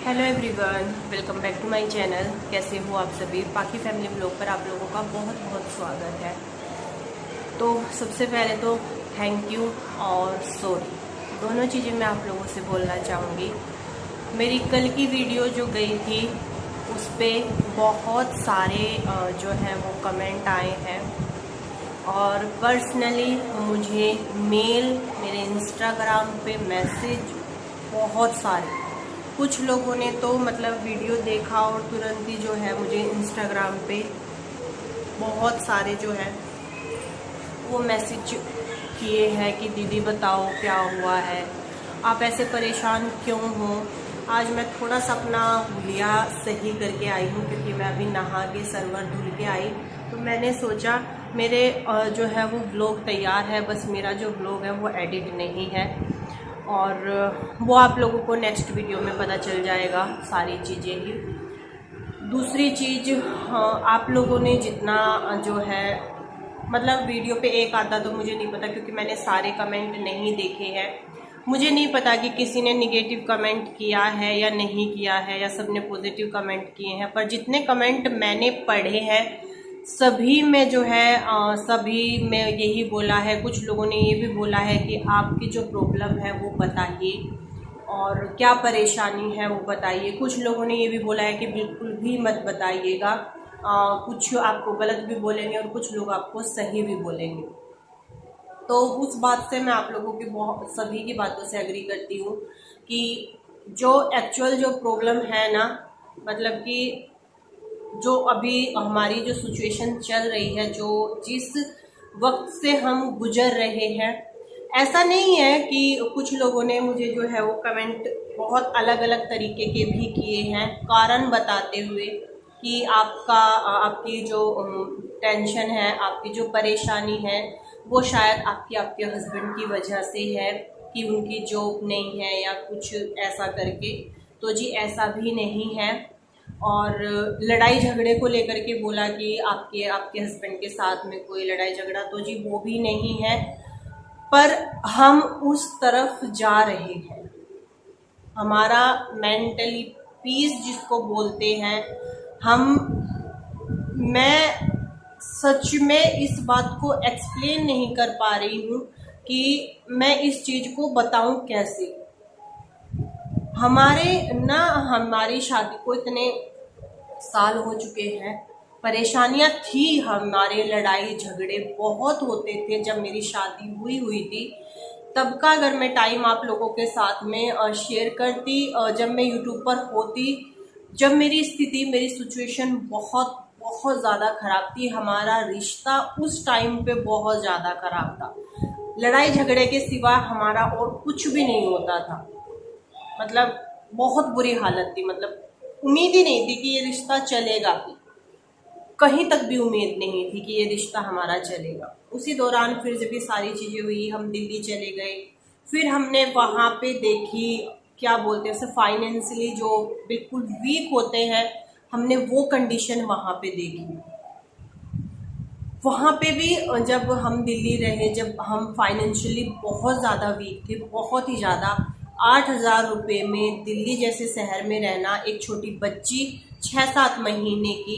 Hello everyone, welcome back to my channel. कैसे हो आप सभी? पाकी फैमिली व्लॉग पर आप लोगों का बहुत बहुत स्वागत है। तो सबसे पहले तो थैंक यू और सॉरी, दोनों चीज़ें मैं आप लोगों से बोलना चाहूँगी। मेरी कल की वीडियो जो गई थी उस पर बहुत सारे जो है वो कमेंट आए हैं और पर्सनली मुझे मेरे इंस्टाग्राम पे मैसेज बहुत सारे, कुछ लोगों ने तो मतलब वीडियो देखा और तुरंत ही जो है मुझे इंस्टाग्राम पे बहुत सारे जो है वो मैसेज किए हैं कि दीदी बताओ क्या हुआ है, आप ऐसे परेशान क्यों हो। आज मैं थोड़ा सा अपना हुलिया सही करके आई हूँ क्योंकि मैं अभी नहा के सरवर धुल के आई, तो मैंने सोचा मेरे जो है वो व्लॉग तैयार है, बस मेरा जो व्लॉग है वो एडिट नहीं है और वो आप लोगों को नेक्स्ट वीडियो में पता चल जाएगा सारी चीज़ें ही। दूसरी चीज़, आप लोगों ने जितना जो है मतलब वीडियो पे एक आता तो मुझे नहीं पता क्योंकि मैंने सारे कमेंट नहीं देखे हैं। मुझे नहीं पता कि किसी ने निगेटिव कमेंट किया है या नहीं किया है या सबने पॉजिटिव कमेंट किए हैं, पर जितने कमेंट मैंने पढ़े हैं सभी में जो है सभी में यही बोला है। कुछ लोगों ने ये भी बोला है कि आपकी जो प्रॉब्लम है वो बताइए और क्या परेशानी है वो बताइए। कुछ लोगों ने ये भी बोला है कि बिल्कुल भी मत बताइएगा, कुछ आपको गलत भी बोलेंगे और कुछ लोग आपको सही भी बोलेंगे। तो उस बात से मैं आप लोगों की बहुत सभी की बातों से एग्री करती हूँ कि जो एक्चुअल जो प्रॉब्लम है ना, मतलब कि जो अभी हमारी जो सिचुएशन चल रही है, जो जिस वक्त से हम गुजर रहे हैं, ऐसा नहीं है कि कुछ लोगों ने मुझे जो है वो कमेंट बहुत अलग अलग तरीके के भी किए हैं कारण बताते हुए कि आपकी जो टेंशन है, आपकी जो परेशानी है वो शायद आपके हस्बैंड की वजह से है कि उनकी जॉब नहीं है या कुछ ऐसा करके। तो जी ऐसा भी नहीं है। और लड़ाई झगड़े को लेकर के बोला कि आपके हस्बैंड के साथ में कोई लड़ाई झगड़ा, तो जी वो भी नहीं है, पर हम उस तरफ जा रहे हैं। हमारा मेंटली पीस जिसको बोलते हैं हम, मैं सच में इस बात को एक्सप्लेन नहीं कर पा रही हूँ कि मैं इस चीज़ को बताऊं कैसे। हमारी शादी को इतने साल हो चुके हैं, परेशानियां थी, हमारे लड़ाई झगड़े बहुत होते थे। जब मेरी शादी हुई थी तब का अगर मैं टाइम आप लोगों के साथ में शेयर करती, जब मैं यूट्यूब पर होती, जब मेरी स्थिति मेरी सिचुएशन बहुत बहुत ज़्यादा ख़राब थी, हमारा रिश्ता उस टाइम पे बहुत ज़्यादा ख़राब था। लड़ाई झगड़े के सिवा हमारा और कुछ भी नहीं होता था। मतलब बहुत बुरी हालत थी, मतलब उम्मीद ही नहीं थी कि ये रिश्ता चलेगा भी, कहीं तक भी उम्मीद नहीं थी कि ये रिश्ता हमारा चलेगा। उसी दौरान फिर जब ये सारी चीज़ें हुई, हम दिल्ली चले गए, फिर हमने वहाँ पे देखी क्या बोलते हैं, फाइनेंशियली जो बिल्कुल वीक होते हैं, हमने वो कंडीशन वहाँ पे देखी। वहाँ पे भी जब हम दिल्ली रहे, जब हम फाइनेंशियली बहुत ज़्यादा वीक थे, बहुत ही ज़्यादा, 8,000 रुपये में दिल्ली जैसे शहर में रहना, एक छोटी बच्ची 6-7 महीने की,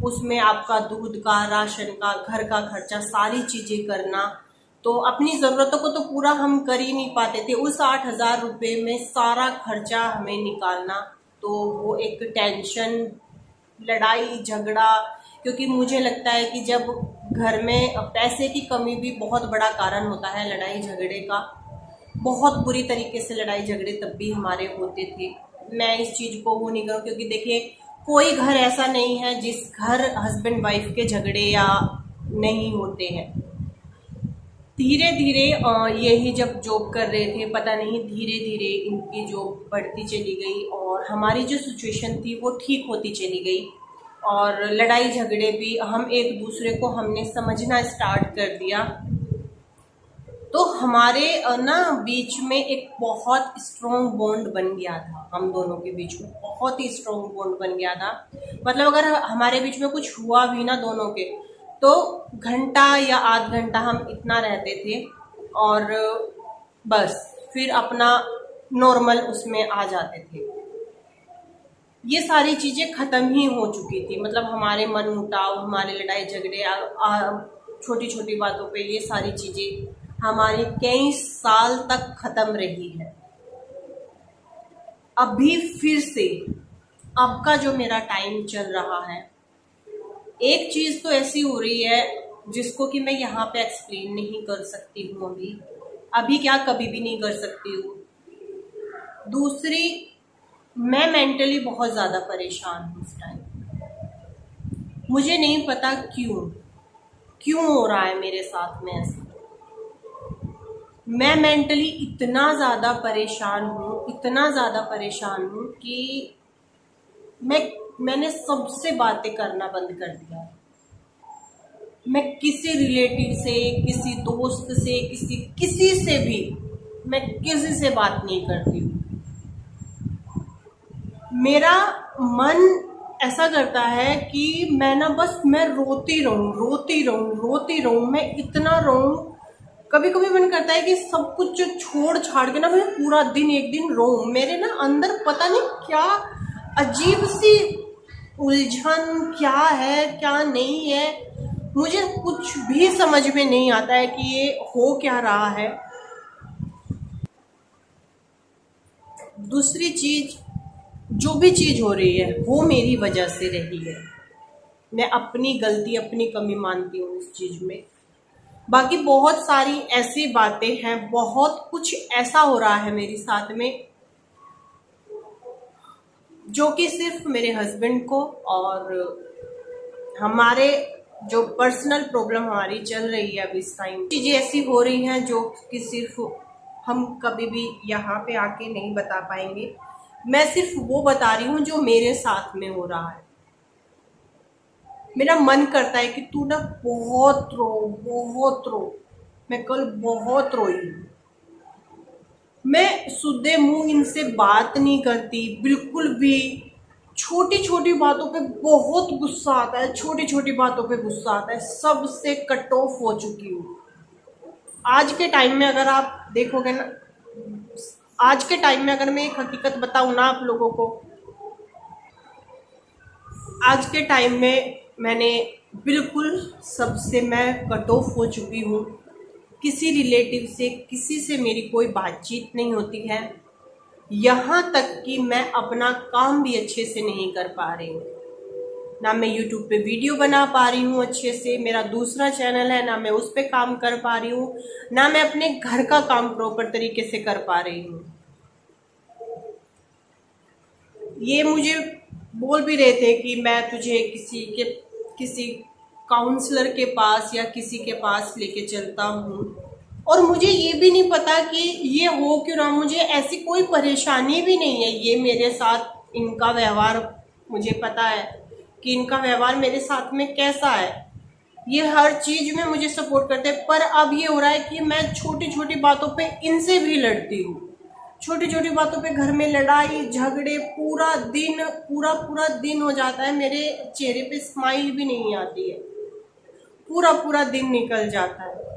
उसमें आपका दूध का, राशन का, घर का खर्चा, सारी चीज़ें करना, तो अपनी ज़रूरतों को तो पूरा हम कर ही नहीं पाते थे। उस 8,000 रुपये में सारा खर्चा हमें निकालना, तो वो एक टेंशन, लड़ाई झगड़ा। क्योंकि मुझे लगता है कि जब घर में पैसे की कमी भी बहुत बड़ा कारण होता है लड़ाई झगड़े का, बहुत बुरी तरीके से लड़ाई झगड़े तब भी हमारे होते थे। मैं इस चीज़ को वो नहीं करूँ क्योंकि देखिए कोई घर ऐसा नहीं है जिस घर हस्बैंड वाइफ के झगड़े या नहीं होते हैं। धीरे धीरे यही जब जॉब कर रहे थे, पता नहीं धीरे धीरे इनकी जॉब बढ़ती चली गई और हमारी जो सिचुएशन थी वो ठीक होती चली गई और लड़ाई झगड़े भी हम एक दूसरे को हमने समझना स्टार्ट कर दिया। तो हमारे बीच में एक बहुत स्ट्रॉन्ग बॉन्ड बन गया था, हम दोनों के बीच में बहुत ही स्ट्रॉन्ग बॉन्ड बन गया था। मतलब अगर हमारे बीच में कुछ हुआ भी ना दोनों के, तो घंटा या आध घंटा हम इतना रहते थे और बस फिर अपना नॉर्मल उसमें आ जाते थे। ये सारी चीज़ें ख़त्म ही हो चुकी थी। मतलब हमारे मन मुटाव, हमारे लड़ाई झगड़े, छोटी छोटी बातों पे ये सारी चीज़ें हमारी कई साल तक ख़त्म रही है। अभी फिर से अब का जो मेरा टाइम चल रहा है, एक चीज़ तो ऐसी हो रही है जिसको कि मैं यहाँ पे एक्सप्लेन नहीं कर सकती हूँ अभी क्या कभी भी नहीं कर सकती हूँ। दूसरी, मैं मेंटली बहुत ज़्यादा परेशान हूँ इस टाइम। मुझे नहीं पता क्यों हो रहा है मेरे साथ में ऐसा। मैं मेंटली इतना ज़्यादा परेशान हूँ कि मैंने सबसे बातें करना बंद कर दिया है। मैं किसी रिलेटिव से, किसी दोस्त से, किसी से भी मैं किसी से बात नहीं करती हूँ। मेरा मन ऐसा करता है कि मैं रोती रहूं, मैं इतना रहूं। कभी कभी मन करता है कि सब कुछ छोड़ छाड़ के मैं पूरा दिन एक दिन रहूं। मेरे अंदर पता नहीं क्या अजीब सी उलझन क्या है क्या नहीं है, मुझे कुछ भी समझ में नहीं आता है कि ये हो क्या रहा है। दूसरी चीज, जो भी चीज हो रही है वो मेरी वजह से रही है। मैं अपनी गलती, अपनी कमी मानती हूँ इस चीज में। बाकी बहुत सारी ऐसी बातें हैं, बहुत कुछ ऐसा हो रहा है मेरे साथ में जो कि सिर्फ मेरे हस्बैंड को और हमारे जो पर्सनल प्रॉब्लम हमारी चल रही है अभी इस टाइम, चीज़ें ऐसी हो रही हैं जो कि सिर्फ हम कभी भी यहाँ पे आके नहीं बता पाएंगे। मैं सिर्फ वो बता रही हूँ जो मेरे साथ में हो रहा है। मेरा मन करता है कि तू बहुत रो। मैं कल बहुत रोई। मैं सुधे मुंह इनसे बात नहीं करती बिल्कुल भी। छोटी छोटी बातों पे बहुत गुस्सा आता है, सबसे कट ऑफ हो चुकी हूँ। आज के टाइम में अगर आप देखोगे ना, आज के टाइम में अगर मैं एक हकीकत बताऊँ ना आप लोगों को, आज के टाइम में मैंने बिल्कुल सबसे मैं कट ऑफ हो चुकी हूँ। किसी रिलेटिव से, किसी से मेरी कोई बातचीत नहीं होती है। यहाँ तक कि मैं अपना काम भी अच्छे से नहीं कर पा रही हूँ। ना मैं यूट्यूब पे वीडियो बना पा रही हूँ अच्छे से, मेरा दूसरा चैनल है, ना मैं उस पर काम कर पा रही हूँ, ना मैं अपने घर का काम प्रॉपर तरीके से कर पा रही हूँ। ये मुझे बोल भी रहे थे कि मैं तुझे किसी काउंसलर के पास या किसी के पास लेके चलता हूँ, और मुझे ये भी नहीं पता कि ये हो क्यों रहा। मुझे ऐसी कोई परेशानी भी नहीं है। ये मेरे साथ इनका व्यवहार, मुझे पता है कि इनका व्यवहार मेरे साथ में कैसा है। ये हर चीज़ में मुझे सपोर्ट करते हैं, पर अब ये हो रहा है कि मैं छोटी छोटी बातों पे इनसे भी लड़ती हूँ। छोटी छोटी बातों पे घर में लड़ाई झगड़े, पूरा दिन हो जाता है। मेरे चेहरे पे स्माइल भी नहीं आती है, पूरा दिन निकल जाता है।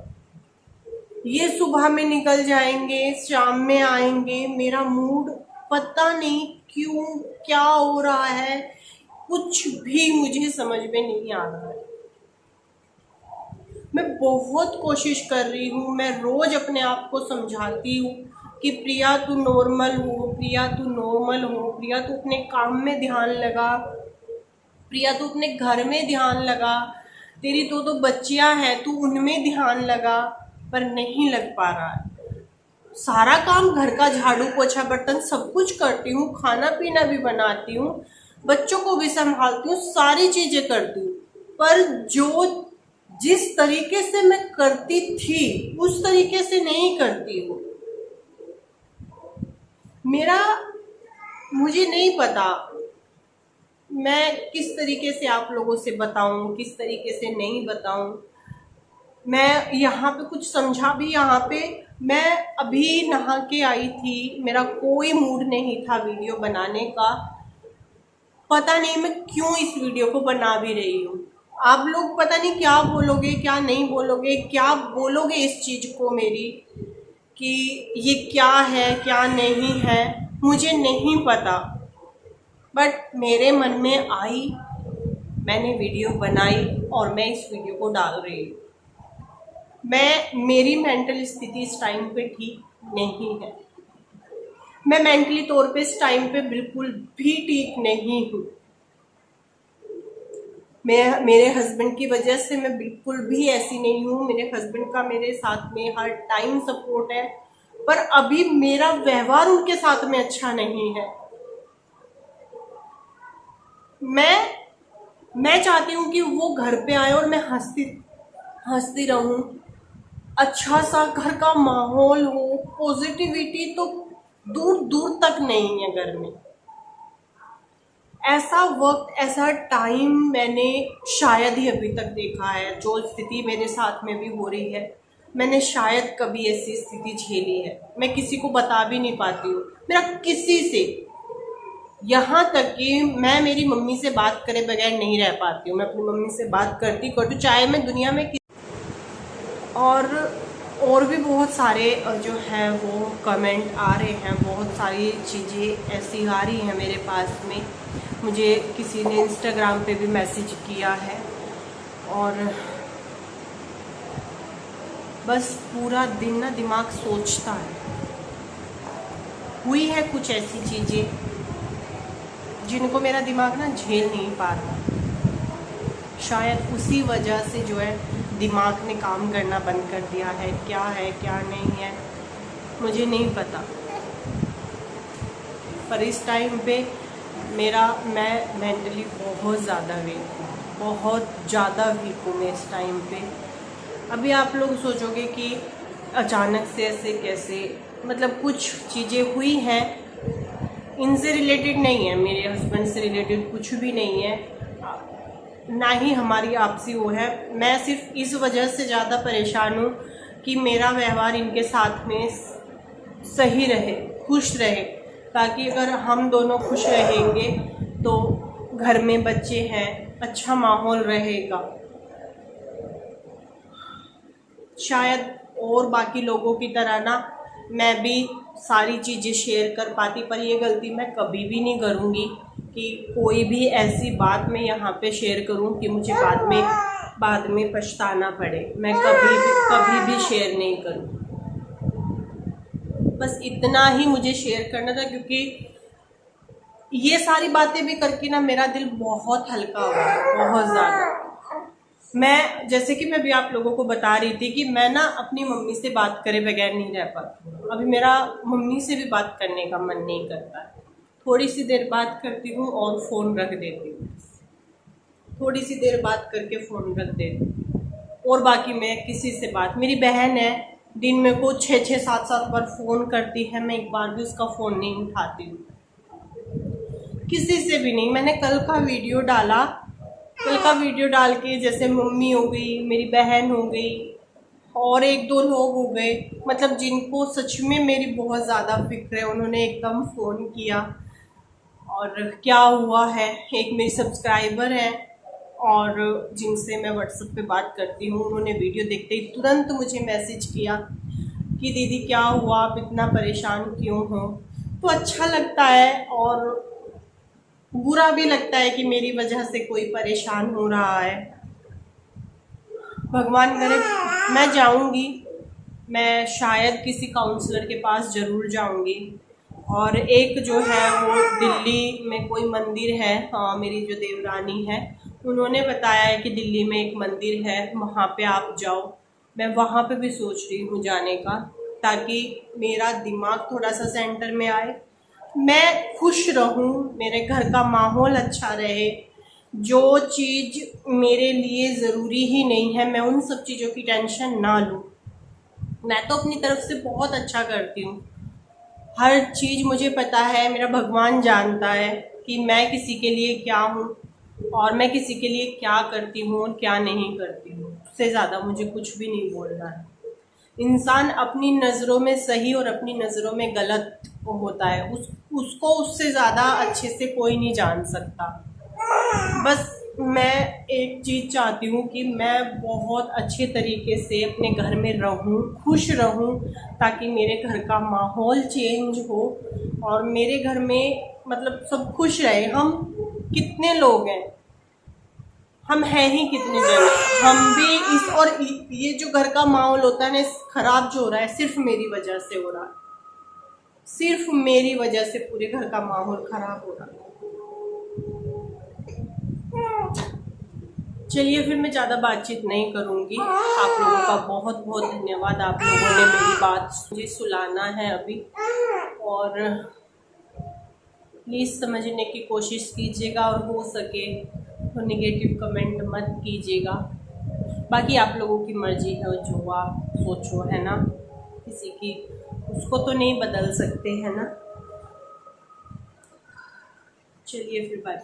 ये सुबह में निकल जाएंगे, शाम में आएंगे। मेरा मूड पता नहीं क्यों क्या हो रहा है, कुछ भी मुझे समझ में नहीं आ रहा है। मैं बहुत कोशिश कर रही हूँ, मैं रोज अपने आप को समझाती हूँ कि प्रिया तू नॉर्मल हो, प्रिया तू अपने काम में ध्यान लगा, प्रिया तू अपने घर में ध्यान लगा, तेरी तो बच्चियां हैं, तू उनमें ध्यान लगा। पर नहीं लग पा रहा है। सारा काम, घर का झाड़ू पोछा बर्तन सब कुछ करती हूँ, खाना पीना भी बनाती हूँ, बच्चों को भी संभालती हूँ, सारी चीजें करती हूँ, पर जिस तरीके से मैं करती थी उस तरीके से नहीं करती हूँ। मुझे नहीं पता मैं किस तरीके से आप लोगों से बताऊं, किस तरीके से नहीं बताऊं। मैं यहाँ पे कुछ समझा भी, यहाँ पे मैं अभी नहा के आई थी, मेरा कोई मूड नहीं था वीडियो बनाने का। पता नहीं मैं क्यों इस वीडियो को बना भी रही हूँ। आप लोग पता नहीं क्या बोलोगे, क्या नहीं बोलोगे, क्या बोलोगे इस चीज़ को मेरी कि ये क्या है क्या नहीं है, मुझे नहीं पता। बट मेरे मन में आई, मैंने वीडियो बनाई और मैं इस वीडियो को डाल रही हूँ। मेरी मेंटल स्थिति इस टाइम पे ठीक नहीं है। मैं मेंटली तौर पे इस टाइम पे बिल्कुल भी ठीक नहीं हूँ। मेरे हस्बैंड की वजह से मैं बिल्कुल भी ऐसी नहीं हूँ। मेरे हस्बैंड का मेरे साथ में हर टाइम सपोर्ट है, पर अभी मेरा व्यवहार उनके साथ में अच्छा नहीं है। मैं चाहती हूँ कि वो घर पे आए और मैं हंसती रहूं, अच्छा सा घर का माहौल हो, पॉजिटिविटी तो दूर दूर तक नहीं है घर में। ऐसा वक्त, ऐसा टाइम मैंने शायद ही अभी तक देखा है। जो स्थिति मेरे साथ में भी हो रही है, मैंने शायद कभी ऐसी स्थिति झेली है। मैं किसी को बता भी नहीं पाती हूँ, मेरा किसी से, यहाँ तक कि मैं मेरी मम्मी से बात करे बगैर नहीं रह पाती हूँ। मैं अपनी मम्मी से बात करती चाहे मैं दुनिया में और भी बहुत सारे जो है वो कमेंट आ रहे हैं, बहुत सारी चीज़ें ऐसी आ रही हैं मेरे पास में। मुझे किसी ने इंस्टाग्राम पे भी मैसेज किया है और बस पूरा दिन ना दिमाग सोचता है। हुई है कुछ ऐसी चीज़ें जिनको मेरा दिमाग ना झेल नहीं पा रहा। शायद उसी वजह से जो है दिमाग ने काम करना बंद कर दिया है। क्या है क्या नहीं है मुझे नहीं पता, पर इस टाइम पे मैं मेंटली बहुत ज़्यादा वीक हूँ, बहुत ज़्यादा वीक हूँ मैं इस टाइम पे। अभी आप लोग सोचोगे कि अचानक से ऐसे कैसे, मतलब कुछ चीज़ें हुई हैं, इनसे रिलेटेड नहीं है, मेरे हस्बैंड से रिलेटेड कुछ भी नहीं है, ना ही हमारी आपसी वो है। मैं सिर्फ इस वजह से ज़्यादा परेशान हूँ कि मेरा व्यवहार इनके साथ में सही रहे, खुश रहे, ताकि अगर हम दोनों खुश रहेंगे तो घर में बच्चे हैं, अच्छा माहौल रहेगा। शायद और बाकी लोगों की तरह ना मैं भी सारी चीज़ें शेयर कर पाती, पर ये गलती मैं कभी भी नहीं करूँगी कि कोई भी ऐसी बात मैं यहाँ पे शेयर करूँ कि मुझे बाद में पछताना पड़े। मैं कभी भी शेयर नहीं करूँ। बस इतना ही मुझे शेयर करना था, क्योंकि ये सारी बातें भी करके ना मेरा दिल बहुत हल्का हो गया, बहुत ज़्यादा। मैं जैसे कि मैं भी आप लोगों को बता रही थी कि मैं ना अपनी मम्मी से बात करे बगैर नहीं रह पाती। अभी मेरा मम्मी से भी बात करने का मन नहीं करता है। थोड़ी सी देर बात करती हूँ और फ़ोन रख देती हूँ, थोड़ी सी देर बात करके फ़ोन रख देती हूँ, और बाकी मैं किसी से बात, मेरी बहन है दिन में को 6-6, 7-7 बार फ़ोन करती है, मैं एक बार भी उसका फ़ोन नहीं उठाती हूँ, किसी से भी नहीं। मैंने कल का वीडियो डाल के, जैसे मम्मी हो गई, मेरी बहन हो गई और 1-2 लोग हो गए, मतलब जिनको सच में मेरी बहुत ज़्यादा फिक्र है, उन्होंने एकदम फ़ोन किया। और क्या हुआ है, एक मेरी सब्सक्राइबर है और जिनसे मैं व्हाट्सएप पे बात करती हूँ, उन्होंने वीडियो देखते ही तुरंत मुझे मैसेज किया कि दीदी क्या हुआ, आप इतना परेशान क्यों हो। तो अच्छा लगता है और बुरा भी लगता है कि मेरी वजह से कोई परेशान हो रहा है। भगवान करे मैं जाऊंगी, मैं शायद किसी काउंसलर के पास ज़रूर जाऊंगी। और एक जो है वो दिल्ली में कोई मंदिर है, हाँ मेरी जो देवरानी है उन्होंने बताया है कि दिल्ली में एक मंदिर है, वहाँ पे आप जाओ। मैं वहाँ पे भी सोच रही हूँ जाने का, ताकि मेरा दिमाग थोड़ा सा सेंटर में आए, मैं खुश रहूँ, मेरे घर का माहौल अच्छा रहे। जो चीज़ मेरे लिए ज़रूरी ही नहीं है, मैं उन सब चीज़ों की टेंशन ना लूँ। मैं तो अपनी तरफ से बहुत अच्छा करती हूँ, हर चीज़ मुझे पता है, मेरा भगवान जानता है कि मैं किसी के लिए क्या हूँ और मैं किसी के लिए क्या करती हूँ और क्या नहीं करती हूँ। उससे ज़्यादा मुझे कुछ भी नहीं बोलना है। इंसान अपनी नज़रों में सही और अपनी नज़रों में गलत होता है, उसको उससे ज़्यादा अच्छे से कोई नहीं जान सकता। बस मैं एक चीज़ चाहती हूँ कि मैं बहुत अच्छे तरीके से अपने घर में रहूँ, खुश रहूँ, ताकि मेरे घर का माहौल चेंज हो और मेरे घर में मतलब सब खुश रहे। हम कितने लोग हैं, हम हैं ही कितने जने, हम भी इस और ये जो घर का माहौल होता है ना खराब जो हो रहा है सिर्फ मेरी वजह से हो रहा है, सिर्फ मेरी वजह से पूरे घर का माहौल खराब हो रहा है। चलिए फिर मैं ज़्यादा बातचीत नहीं करूँगी। आप लोगों का बहुत बहुत धन्यवाद, आप लोगों ने मेरी बात मुझे सुलाना है अभी, और प्लीज़ समझने की कोशिश कीजिएगा और हो सके तो नेगेटिव कमेंट मत कीजिएगा। बाकी आप लोगों की मर्ज़ी है, जो आप सोचो, है ना, किसी की उसको तो नहीं बदल सकते, है ना। चलिए फिर बाय।